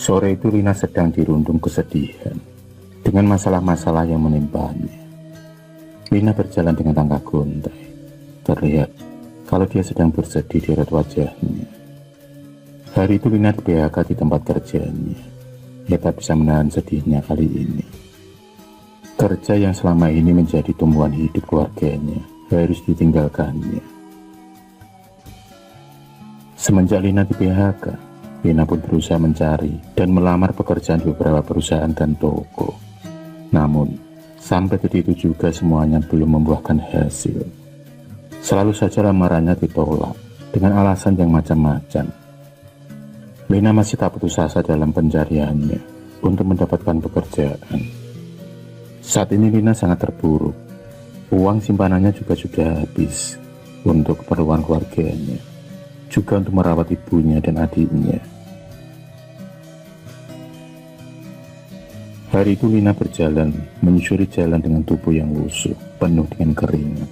Sore itu Lina sedang dirundung kesedihan dengan masalah-masalah yang menimpanya. Lina berjalan dengan tangga gontai. Terlihat kalau dia sedang bersedih di raut wajahnya. Hari itu Lina di PHK di tempat kerjanya. Ia tak bisa menahan sedihnya kali ini. Kerja yang selama ini menjadi tumbuhan hidup keluarganya harus ditinggalkannya. Semenjak Lina di PHK, Lina pun berusaha mencari dan melamar pekerjaan di beberapa perusahaan dan toko. Namun, sampai detik itu juga semuanya belum membuahkan hasil. Selalu saja lamarannya ditolak dengan alasan yang macam-macam. Lina masih tak putus asa dalam pencariannya untuk mendapatkan pekerjaan. Saat ini Lina sangat terpuruk. Uang simpanannya juga sudah habis untuk keperluan keluarganya, juga untuk merawat ibunya dan adiknya. Hari itu Lina berjalan, menyusuri jalan dengan tubuh yang lusuh, penuh dengan keringat.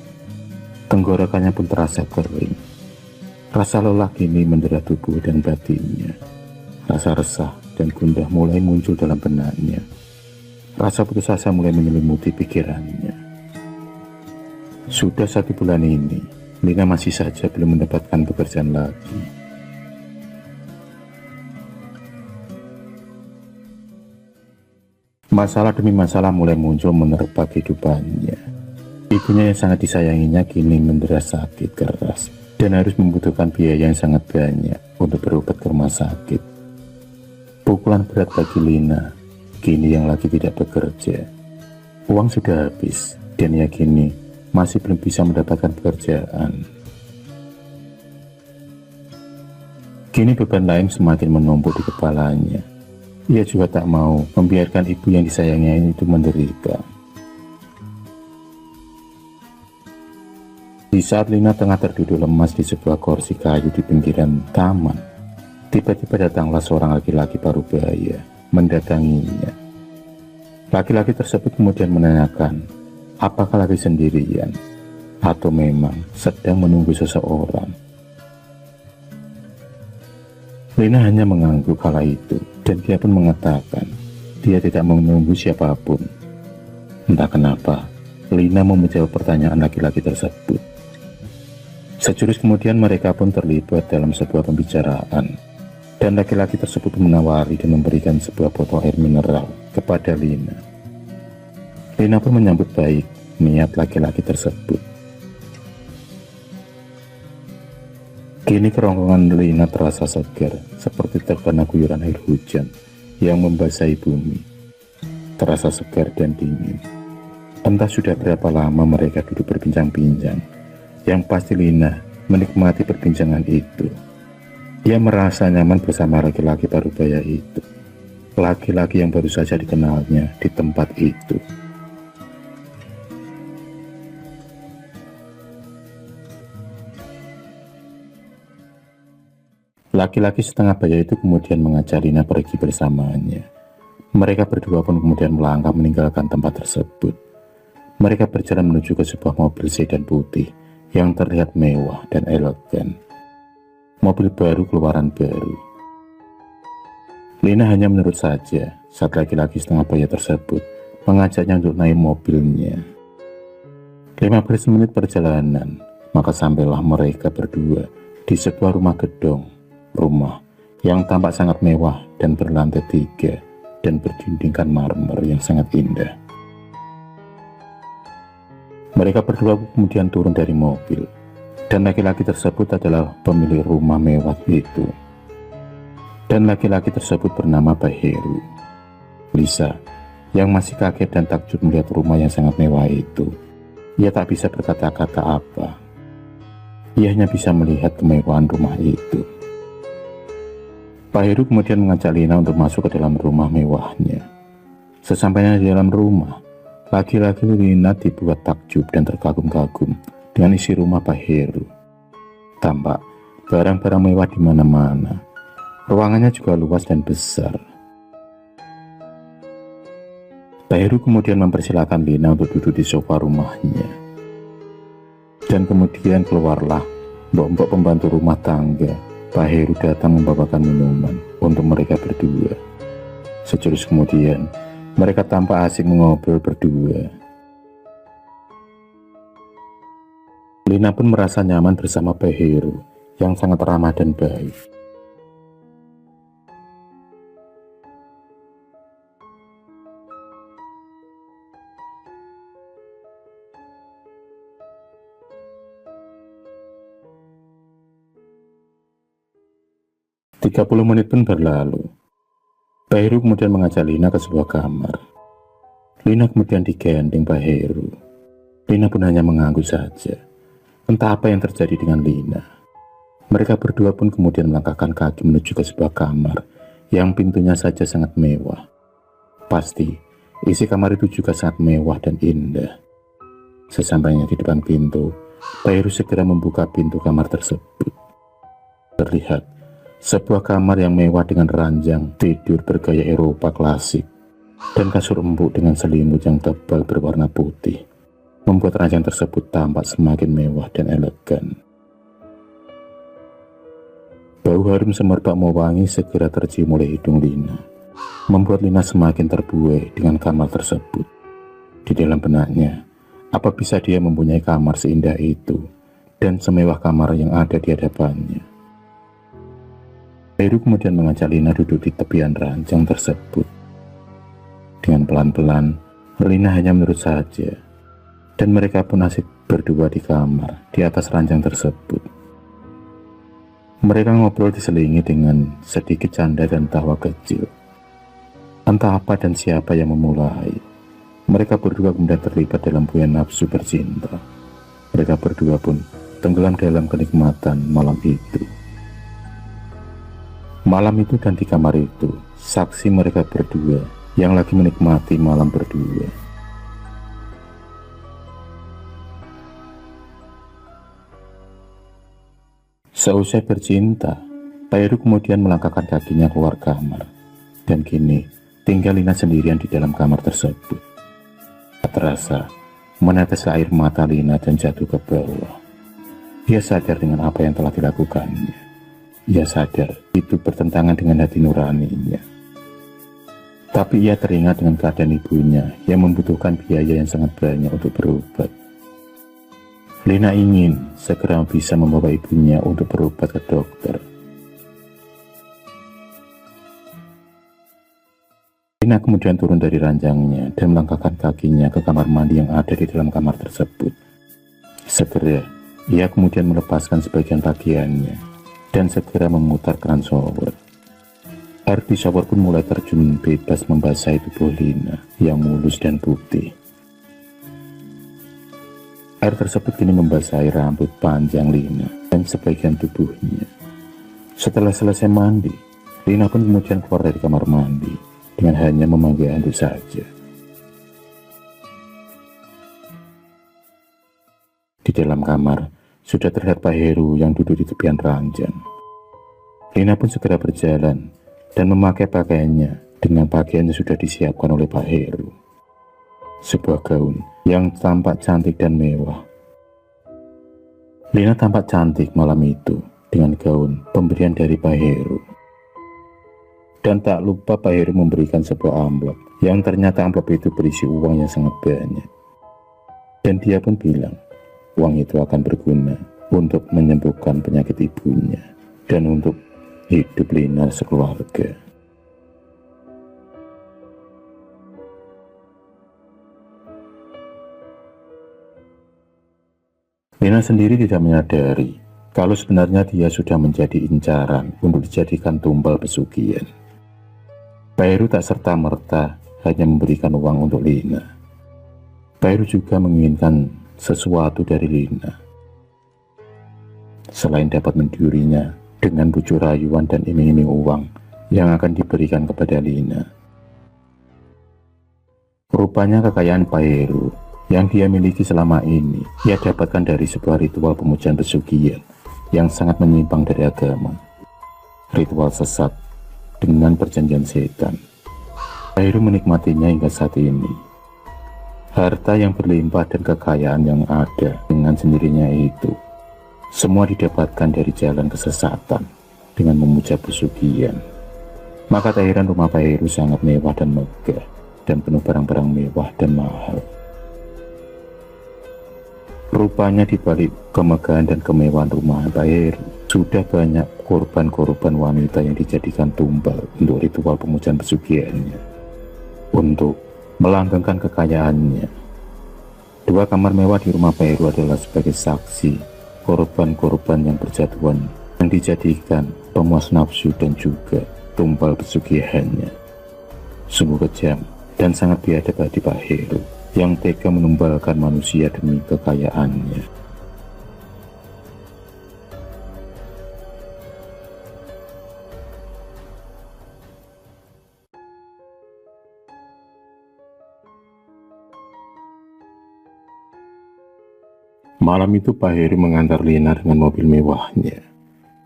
Tenggorokannya pun terasa kering. Rasa lelah kini mendera tubuh dan batinnya. Rasa resah dan gundah mulai muncul dalam benaknya. Rasa putus asa mulai menyelimuti pikirannya. Sudah 1 bulan ini, Lina masih saja belum mendapatkan pekerjaan lagi. Masalah demi masalah mulai muncul menerpa kehidupannya. Ibunya yang sangat disayanginya kini menderita sakit keras dan harus membutuhkan biaya yang sangat banyak untuk berobat ke rumah sakit. Pukulan berat bagi Lina, kini yang lagi tidak bekerja. Uang sudah habis dan ia kini masih belum bisa mendapatkan pekerjaan. Kini beban lain semakin menumpuk di kepalanya. Ia juga tak mau membiarkan ibu yang disayanginya itu menderita. Di saat Lina tengah terduduk lemas di sebuah kursi kayu di pinggiran taman, tiba-tiba datanglah seorang laki-laki parubaya mendatanginya. Laki-laki tersebut kemudian menanyakan, apakah lagi sendirian atau memang sedang menunggu seseorang. Lina hanya mengangguk kala itu dan dia pun mengatakan dia tidak menunggu siapapun. Entah kenapa Lina mau menjawab pertanyaan laki-laki tersebut. Sejurus kemudian mereka pun terlibat dalam sebuah pembicaraan dan laki-laki tersebut menawari dan memberikan sebuah botol air mineral kepada Lina. Lina pun menyambut baik niat laki-laki tersebut. Kini kerongkongan Lina terasa segar, seperti terkena guyuran air hujan yang membasahi bumi. Terasa segar dan dingin. Entah sudah berapa lama mereka duduk berbincang-bincang. Yang pasti Lina menikmati perbincangan itu. Ia merasa nyaman bersama laki-laki parubaya itu. Laki-laki yang baru saja dikenalnya di tempat itu. Laki-laki setengah baya itu kemudian mengajak Lina pergi bersamanya. Mereka berdua pun kemudian melangkah meninggalkan tempat tersebut. Mereka berjalan menuju ke sebuah mobil sedan putih yang terlihat mewah dan elegan. Mobil baru keluaran baru. Lina hanya menurut saja saat laki-laki setengah baya tersebut mengajaknya untuk naik mobilnya. 15 menit perjalanan, maka sampailah mereka berdua di sebuah rumah gedung. Rumah yang tampak sangat mewah dan berlantai 3 dan berdindingkan marmer yang sangat indah. Mereka berdua kemudian turun dari mobil dan laki-laki tersebut adalah pemilik rumah mewah itu. Dan laki-laki tersebut bernama Pak Heru. Lisa yang masih kaget dan takjub melihat rumah yang sangat mewah itu. Ia tak bisa berkata-kata apa. Ia hanya bisa melihat kemewahan rumah itu. Pak Heru kemudian mengajak Lina untuk masuk ke dalam rumah mewahnya. Sesampainya di dalam rumah, laki-laki Lina dibuat takjub dan terkagum-kagum dengan isi rumah Pak Heru. Tampak barang-barang mewah di mana-mana. Ruangannya juga luas dan besar. Pak Heru kemudian mempersilahkan Lina untuk duduk di sofa rumahnya. Dan kemudian keluarlah mbok-mbok pembantu rumah tangga. Pak Heru datang membawakan minuman untuk mereka berdua. Sejurus kemudian, mereka tampak asik mengobrol berdua. Lina pun merasa nyaman bersama Pak Heru yang sangat ramah dan baik. Tiga 30 menit pun berlalu. Pak Heru kemudian mengajak Lina ke sebuah kamar. Lina kemudian digendeng Pak Heru. Lina pun hanya mengangguk saja. Entah apa yang terjadi dengan Lina. Mereka berdua pun kemudian melangkahkan kaki menuju ke sebuah kamar yang pintunya saja sangat mewah. Pasti, isi kamar itu juga sangat mewah dan indah. Sesampainya di depan pintu, Pak Heru segera membuka pintu kamar tersebut. Terlihat sebuah kamar yang mewah dengan ranjang tidur bergaya Eropa klasik dan kasur empuk dengan selimut yang tebal berwarna putih, membuat ranjang tersebut tampak semakin mewah dan elegan. Bau harum semerbak mewangi segera tercium oleh hidung Lina, membuat Lina semakin terbuai dengan kamar tersebut. Di dalam benaknya, apa bisa dia mempunyai kamar seindah itu dan semewah kamar yang ada di hadapannya. Heru kemudian mengajak Lina duduk di tepian ranjang tersebut. Dengan pelan-pelan, Lina hanya menurut saja, dan mereka pun asik berdua di kamar di atas ranjang tersebut. Mereka ngobrol diselingi dengan sedikit canda dan tawa kecil. Entah apa dan siapa yang memulai. Mereka berdua kemudian terlibat dalam buaya nafsu bercinta. Mereka berdua pun tenggelam dalam kenikmatan malam itu. Malam itu dan di kamar itu, saksi mereka berdua yang lagi menikmati malam berdua. Seusai bercinta, Pak Heru kemudian melangkahkan kakinya keluar kamar. Dan kini, tinggal Lina sendirian di dalam kamar tersebut. Tak terasa, menetes air mata Lina dan jatuh ke bawah. Ia sadar dengan apa yang telah dilakukannya. Ia sadar itu bertentangan dengan hati nuraninya. Tapi ia teringat dengan keadaan ibunya yang membutuhkan biaya yang sangat banyak untuk berobat. Lina ingin segera bisa membawa ibunya untuk berobat ke dokter. Lina kemudian turun dari ranjangnya dan melangkahkan kakinya ke kamar mandi yang ada di dalam kamar tersebut. Segera, ia kemudian melepaskan sebagian pakaiannya dan segera memutar keran shower. Air di shower pun mulai terjun bebas membasahi tubuh Lina yang mulus dan putih. Air tersebut kini membasahi rambut panjang Lina dan sebagian tubuhnya. Setelah selesai mandi, Lina pun kemudian keluar dari kamar mandi dengan hanya memakai handuk saja. Di dalam kamar, sudah terlihat Pak Heru yang duduk di tepian ranjang. Lina pun segera berjalan dan memakai pakaiannya dengan pakaian yang sudah disiapkan oleh Pak Heru. Sebuah gaun yang tampak cantik dan mewah. Lina tampak cantik malam itu dengan gaun pemberian dari Pak Heru. Dan tak lupa Pak Heru memberikan sebuah amplop yang ternyata amplop itu berisi uang yang sangat banyak. Dan dia pun bilang, uang itu akan berguna untuk menyembuhkan penyakit ibunya dan untuk hidup Lina sekeluarga. Lina sendiri tidak menyadari kalau sebenarnya dia sudah menjadi incaran untuk dijadikan tumbal pesugihan. Pak Heru tak serta-merta hanya memberikan uang untuk Lina. Pak Heru juga menginginkan sesuatu dari Lina. Selain dapat mencurinya dengan bujuk rayuan dan iming-iming uang yang akan diberikan kepada Lina. Rupanya kekayaan Pak Heru yang dia miliki selama ini ia dapatkan dari sebuah ritual pemujaan pesugihan yang sangat menyimpang dari agama. Ritual sesat dengan perjanjian setan. Pak Heru menikmatinya hingga saat ini. Harta yang berlimpah dan kekayaan yang ada dengan sendirinya itu semua didapatkan dari jalan kesesatan dengan memuja pesugihan. Maka tak heran rumah Pak Heru sangat mewah dan megah, dan penuh barang-barang mewah dan mahal. Rupanya di balik kemegahan dan kemewahan rumah Pak Heru, sudah banyak korban-korban wanita yang dijadikan tumbal untuk ritual pemujaan pesugihannya, untuk melanggengkan kekayaannya. 2 kamar mewah di rumah Pak Heru adalah sebagai saksi korban-korban yang berjatuhan, yang dijadikan pemuas nafsu dan juga tumbal pesugihannya. Sungguh kejam dan sangat biadab hati Pak Heru yang tega menumbalkan manusia demi kekayaannya. Malam itu Pak Heru mengantar Lina dengan mobil mewahnya.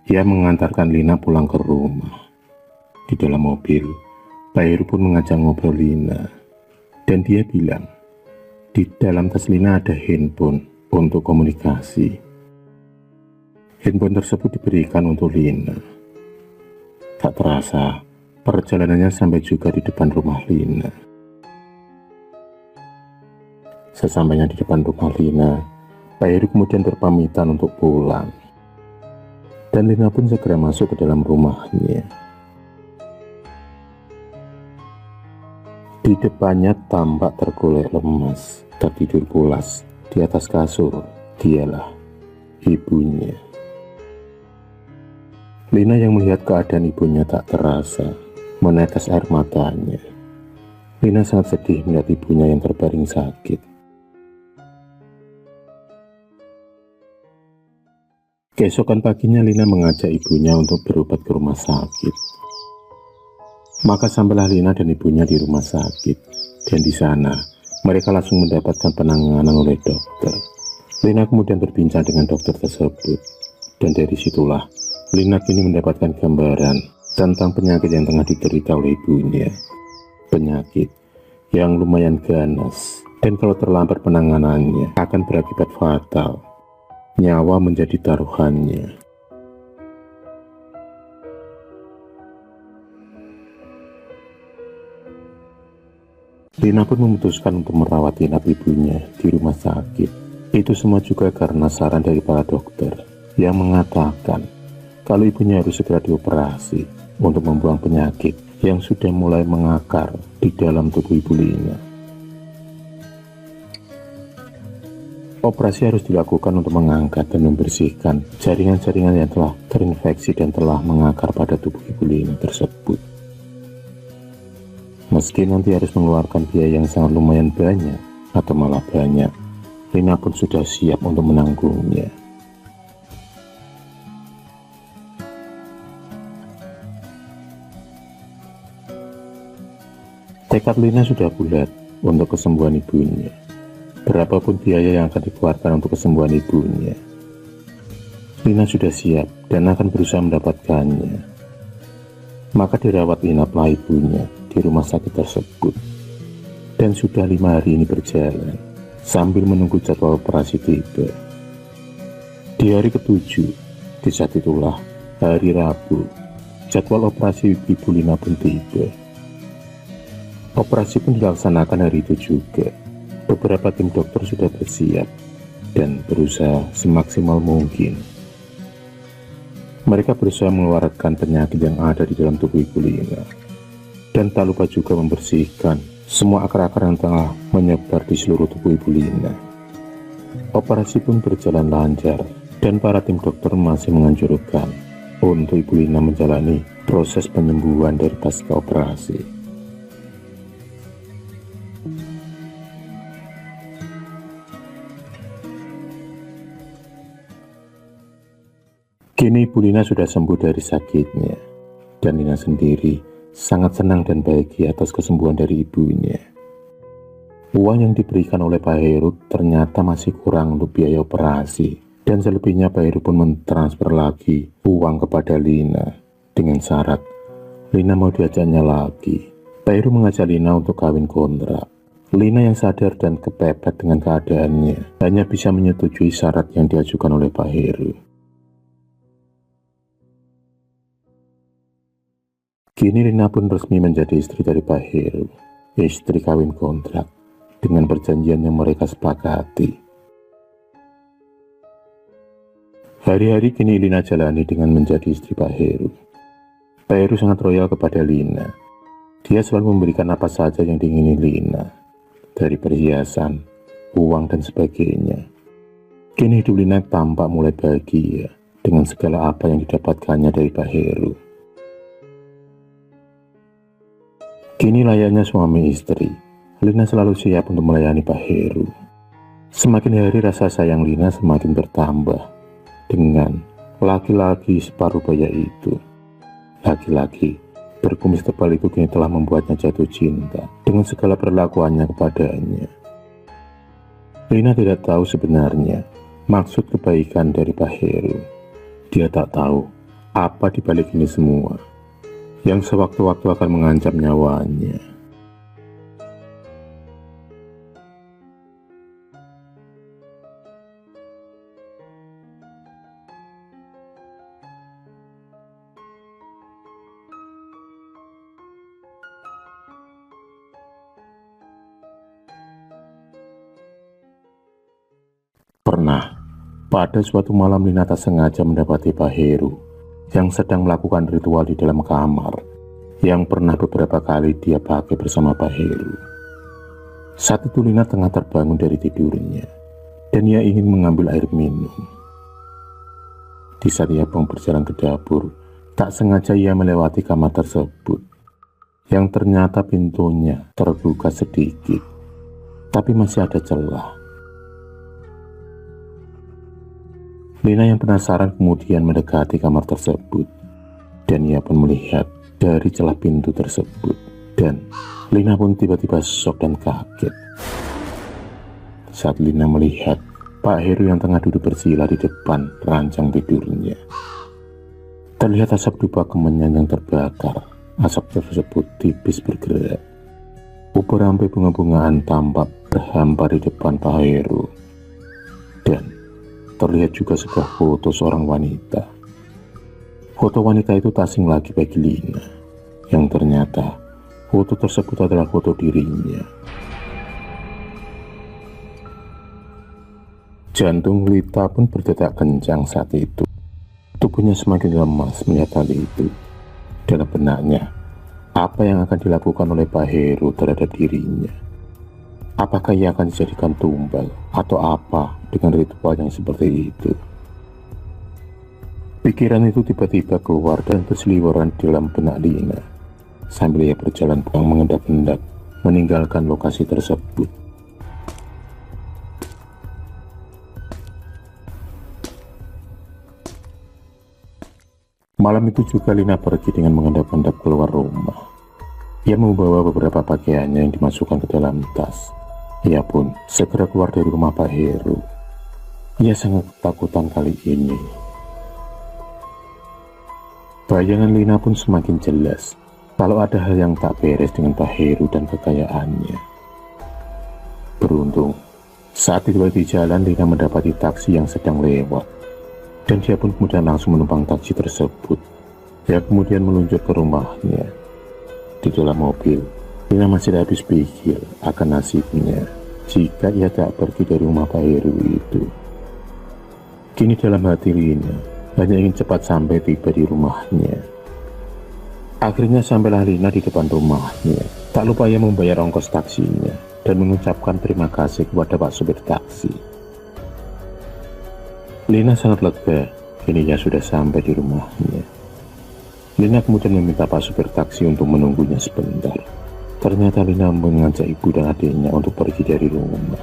Ia mengantarkan Lina pulang ke rumah. Di dalam mobil, Pak Heru pun mengajak ngobrol Lina. Dan dia bilang, di dalam tas Lina ada handphone untuk komunikasi. Handphone tersebut diberikan untuk Lina. Tak terasa, perjalanannya sampai juga di depan rumah Lina. Sesampainya di depan rumah Lina, Pak Heru kemudian berpamitan untuk pulang. Dan Lina pun segera masuk ke dalam rumahnya. Di depannya tampak tergolek lemas, tertidur pulas di atas kasur. Dialah ibunya. Lina yang melihat keadaan ibunya tak terasa menetes air matanya. Lina sangat sedih melihat ibunya yang terbaring sakit. Keesokan paginya Lina mengajak ibunya untuk berobat ke rumah sakit. Maka sampailah Lina dan ibunya di rumah sakit, dan di sana mereka langsung mendapatkan penanganan oleh dokter. Lina kemudian berbincang dengan dokter tersebut, dan dari situlah Lina kini mendapatkan gambaran tentang penyakit yang tengah diderita oleh ibunya. Penyakit yang lumayan ganas, dan kalau terlambat penanganannya akan berakibat fatal. Nyawa menjadi taruhannya. Lina pun memutuskan untuk merawat inap ibunya di rumah sakit. Itu semua juga karena saran dari para dokter yang mengatakan kalau ibunya harus segera dioperasi untuk membuang penyakit yang sudah mulai mengakar di dalam tubuh ibu Lina. Operasi harus dilakukan untuk mengangkat dan membersihkan jaringan-jaringan yang telah terinfeksi dan telah mengakar pada tubuh ibu Lina tersebut. Meski nanti harus mengeluarkan biaya yang sangat lumayan banyak atau malah banyak, Lina pun sudah siap untuk menanggungnya. Tekad Lina sudah bulat untuk kesembuhan ibunya. Berapapun biaya yang akan dikeluarkan untuk kesembuhan ibunya, Lina sudah siap dan akan berusaha mendapatkannya. Maka dirawat inaplah ibunya di rumah sakit tersebut. Dan sudah 5 hari ini berjalan, sambil menunggu jadwal operasi tiba. Di hari ke-7, di saat itulah hari Rabu, jadwal operasi ibu Lina pun tiba. Operasi pun dilaksanakan hari itu juga. Beberapa tim dokter sudah bersiap dan berusaha semaksimal mungkin. Mereka berusaha mengeluarkan penyakit yang ada di dalam tubuh ibu Lina. Dan tak lupa juga membersihkan semua akar-akar yang tengah menyebar di seluruh tubuh ibu Lina. Operasi pun berjalan lancar dan para tim dokter masih menganjurkan untuk ibu Lina menjalani proses penyembuhan dari pasca operasi. Kini ibu Lina sudah sembuh dari sakitnya, dan Lina sendiri sangat senang dan bahagia atas kesembuhan dari ibunya. Uang yang diberikan oleh Pak Heru ternyata masih kurang untuk biaya operasi, dan selebihnya Pak Heru pun mentransfer lagi uang kepada Lina dengan syarat Lina mau diajaknya lagi. Pak Heru mengajak Lina untuk kawin kontrak. Lina yang sadar dan kepepet dengan keadaannya hanya bisa menyetujui syarat yang diajukan oleh Pak Heru. Kini Lina pun resmi menjadi istri dari Pak Heru, istri kawin kontrak, dengan perjanjian yang mereka sepakati. Hari-hari kini Lina jalani dengan menjadi istri Pak Heru. Pak Heru sangat royal kepada Lina. Dia selalu memberikan apa saja yang diingini Lina, dari perhiasan, uang, dan sebagainya. Kini hidup Lina tampak mulai bahagia dengan segala apa yang didapatkannya dari Pak Heru. Kini layaknya suami istri, Lina selalu siap untuk melayani Pak Heru. Semakin hari rasa sayang Lina semakin bertambah dengan laki-laki separuh baya itu. Laki-laki berkumis tebal itu kini telah membuatnya jatuh cinta dengan segala perlakuannya kepadanya. Lina tidak tahu sebenarnya maksud kebaikan dari Pak Heru. Dia tak tahu apa di balik ini semua yang sewaktu-waktu akan mengancam nyawanya. Pernah, pada suatu malam Lina tak sengaja mendapati Pak Heru yang sedang melakukan ritual di dalam kamar yang pernah beberapa kali dia pakai bersama Pak Heru. Saat itu Lina tengah terbangun dari tidurnya dan ia ingin mengambil air minum. Di saat ia berjalan ke dapur, tak sengaja ia melewati kamar tersebut yang ternyata pintunya terbuka sedikit, tapi masih ada celah. Lina yang penasaran kemudian mendekati kamar tersebut dan ia pun melihat dari celah pintu tersebut dan Lina pun tiba-tiba shock dan kaget saat Lina melihat Pak Heru yang tengah duduk bersila di depan ranjang tidurnya. Terlihat asap dupa kemenyan yang terbakar. Asap tersebut tipis bergerak. Ubur rampai bunga-bungaan tampak berhampar di depan Pak Heru dan terlihat juga sebuah foto seorang wanita. Foto wanita itu tak asing lagi bagi Lina, yang ternyata foto tersebut adalah foto dirinya. Jantung Lita pun berdetak kencang saat itu. Tubuhnya semakin lemas melihat hal itu. Dalam benaknya, apa yang akan dilakukan oleh Pak Heru terhadap dirinya? Apakah ia akan dijadikan tumbal atau apa dengan ritual yang seperti itu? Pikiran itu tiba-tiba keluar dan berseliweran di dalam benak Lina sambil ia berjalan pulang mengendap-endap meninggalkan lokasi tersebut. Malam itu juga Lina pergi dengan mengendap-endap keluar rumah. Ia membawa beberapa pakaiannya yang dimasukkan ke dalam tas. Ia pun segera keluar dari rumah Pak Heru. Ia sangat ketakutan kali ini. Bayangan Lina pun semakin jelas kalau ada hal yang tak beres dengan Pak Heru dan kekayaannya. Beruntung, saat tiba di jalan Lina mendapati taksi yang sedang lewat. Dan dia pun kemudian langsung menumpang taksi tersebut. Dia kemudian meluncur ke rumahnya. Di dalam mobil, Lina masih habis pikir akan nasibnya jika ia tak pergi dari rumah Pak Heru itu. Kini dalam hati Lina hanya ingin cepat sampai tiba di rumahnya. Akhirnya sampailah Lina di depan rumahnya. Tak lupa ia membayar ongkos taksinya dan mengucapkan terima kasih kepada Pak supir taksi. Lina sangat lega, kini ia sudah sampai di rumahnya. Lina kemudian meminta Pak supir taksi untuk menunggunya sebentar. Ternyata Lina mengajak ibu dan adiknya untuk pergi dari rumah.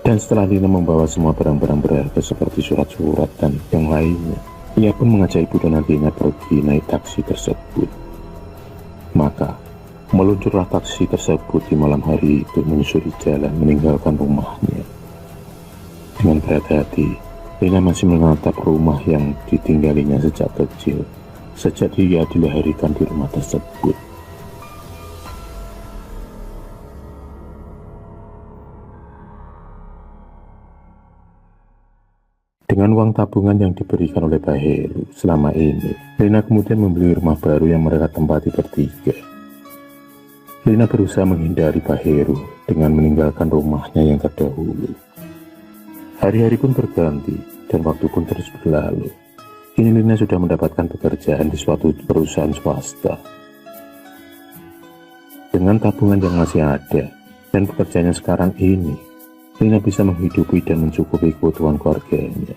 Dan setelah Lina membawa semua barang-barang berharga seperti surat-surat dan yang lainnya, ia pun mengajak ibu dan adiknya pergi naik taksi tersebut. Maka, meluncurlah taksi tersebut di malam hari itu menyusuri jalan meninggalkan rumahnya. Dengan berat hati, Lina masih menatap rumah yang ditinggalinya sejak kecil, sejak dia dilahirkan di rumah tersebut. Dengan uang tabungan yang diberikan oleh Pak Heru selama ini, Lina kemudian membeli rumah baru yang mereka tempati bertiga. Lina berusaha menghindari Pak Heru dengan meninggalkan rumahnya yang terdahulu. Hari-hari pun berganti dan waktu pun terus berlalu. Kini Lina sudah mendapatkan pekerjaan di suatu perusahaan swasta. Dengan tabungan yang masih ada dan pekerjaannya sekarang ini, Lina bisa menghidupi dan mencukupi kebutuhan keluarganya.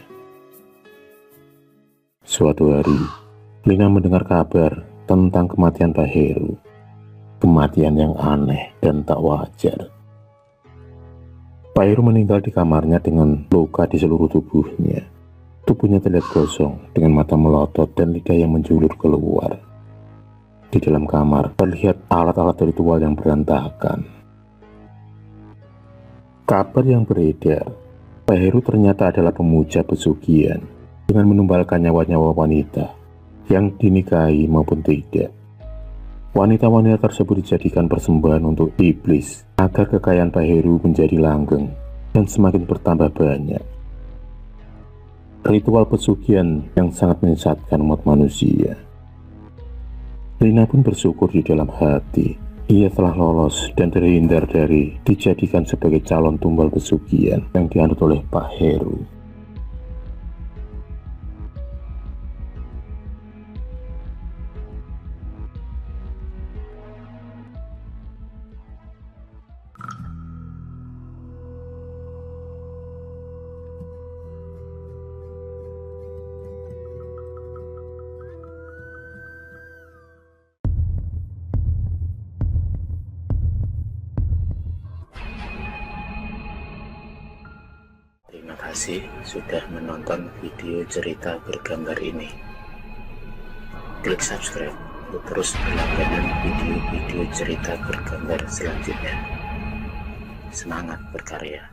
Suatu hari, Lina mendengar kabar tentang kematian Pak Heru. Kematian yang aneh dan tak wajar. Pak Heru meninggal di kamarnya dengan luka di seluruh tubuhnya. Tubuhnya terlihat gosong dengan mata melotot dan lidah yang menjulur keluar. Di dalam kamar terlihat alat-alat ritual yang berantakan. Kabar yang beredar, Pak Heru ternyata adalah pemuja pesugihan dengan menumbalkan nyawa-nyawa wanita yang dinikahi maupun tidak. Wanita-wanita tersebut dijadikan persembahan untuk iblis agar kekayaan Pak Heru menjadi langgeng dan semakin bertambah banyak. Ritual pesugihan yang sangat menyesatkan umat manusia. Lina pun bersyukur di dalam hati ia telah lolos dan terhindar dari dijadikan sebagai calon tumbal pesugihan yang dianut oleh Pak Heru. Terima kasih sudah menonton video cerita bergambar ini. Klik subscribe untuk terus berlangganan video-video cerita bergambar selanjutnya. Semangat berkarya.